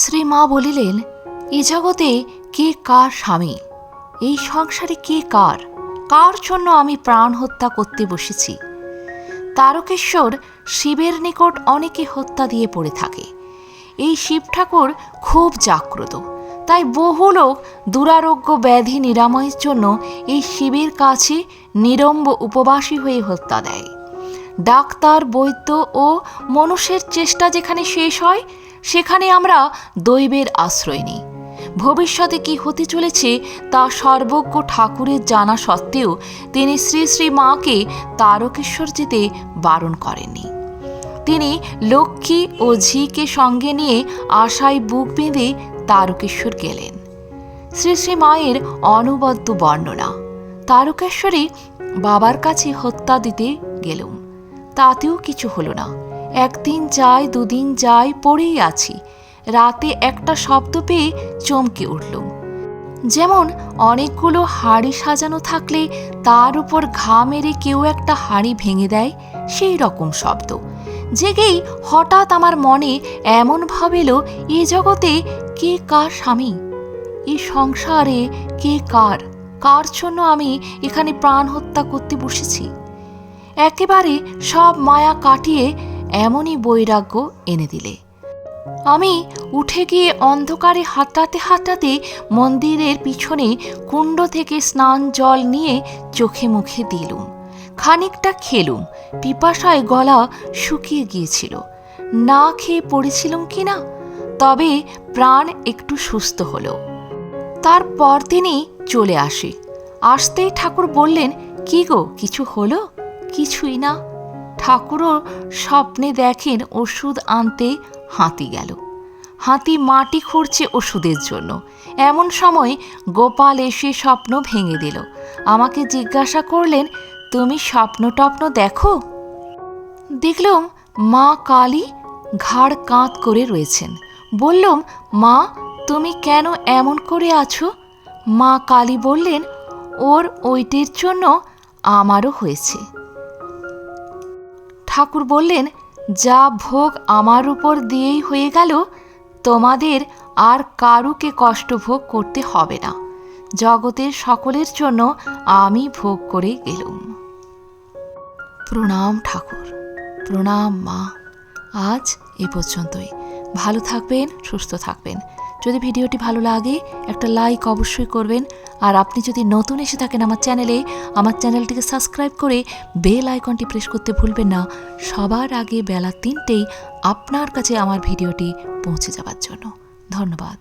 শ্রীমা বলিলেন, এ জগতে কে কার স্বামী, এই সংসারে কে কার, কার জন্য আমি প্রাণ হত্যা করতে বসেছি। তারকেশ্বর শিবের নিকট অনেকে হত্যা দিয়ে পড়ে থাকে। এই শিব ঠাকুর খুব জাগ্রত, তাই বহু লোক দুরারোগ্য ব্যাধি নিরাময়ের জন্য এই শিবের কাছে নিরম্ব উপবাসী হয়ে হত্যা দেয়। ডাক্তার, বৈদ্য ও মনুষ্যের চেষ্টা যেখানে শেষ হয়, সেখানে আমরা দৈবের আশ্রয় নিই। ভবিষ্যতে কি হতে চলেছে তা সর্বজ্ঞ ঠাকুরের জানা সত্ত্বেও তিনি শ্রী শ্রী মাকে তারকেশ্বর যেতে বারণ করেননি। তিনি লক্ষ্মী ও ঝিকে সঙ্গে নিয়ে আশায় বুক বেঁধে তারকেশ্বর গেলেন। শ্রী শ্রী মায়ের অনবদ্য বর্ণনা। তারকেশ্বরে বাবার কাছে হত্যা দিতে গেলুম, তাতেও কিছু হলো না। একদিন যায়, দুদিন যায়, পড়েই আছি। রাতে একটা শব্দ পেয়ে চমকে উঠলুম, যেমন অনেকগুলো হাঁড়ি সাজানো থাকলে তার উপর ঘা মেরে কেউ একটা হাঁড়ি ভেঙে দেয়, সেই রকম শব্দ। জেগেই হঠাৎ আমার মনে এমন ভাব এলো, এ জগতে কে কার স্বামী, এ সংসারে কে কার, কার জন্য আমি এখানে প্রাণ হত্যা করতে বসেছি। একেবারে সব মায়া কাটিয়ে এমনই বৈরাগ্য এনে দিলে। আমি উঠে গিয়ে অন্ধকারে হাঁটাতে হাঁটাতে মন্দিরের পিছনে কুণ্ড থেকে স্নান জল নিয়ে চোখে মুখে দিলুম। খানিকটা খেলুম, পিপাসায় গলা শুকিয়ে গিয়েছিল। না খেয়ে পড়েছিলাম কিনা, তবে প্রাণ একটু সুস্থ হলো। তারপর তিনি চলে আসে। আসতেই ঠাকুর বললেন, কি গো, কিছু হলো? কিছুই না। ঠাকুরও স্বপ্নে দেখেন ওষুধ আনতে হাতি গেল। হাতি মাটি খুঁড়ছে ওষুধের জন্য। এমন সময় গোপাল এসে স্বপ্ন ভেঙে দিল। আমাকে জিজ্ঞাসা করলেন, তুমি স্বপ্ন টপ্ন দেখো? দেখলাম মা কালী ঘাড় কাঁধ করে রয়েছেন। বললাম, মা তুমি কেন এমন করে আছো? মা কালী বললেন, ওর ওইটের জন্য আমারও হয়েছে। ঠাকুর বললেন, যা ভোগ আমার উপর দিয়েই হয়ে গেল, তোমাদের আর কারুকে কষ্ট ভোগ করতে হবে না। জগতের সকলের জন্য আমি ভোগ করে গেলুম। প্রণাম ঠাকুর, প্রণাম মা। আজ এ পর্যন্তই। ভালো থাকবেন, সুস্থ থাকবেন। যদি ভিডিওটি ভালো লাগে একটা লাইক অবশ্যই করবেন। আর আপনি যদি নতুন এসে থাকেন আমার চ্যানেলটিকে সাবস্ক্রাইব করে বেল আইকনটি প্রেস করতে ভুলবেন না, সবার আগে বেলা 3টেই আপনার কাছে আমার ভিডিওটি পৌঁছে যাবার জন্য। ধন্যবাদ।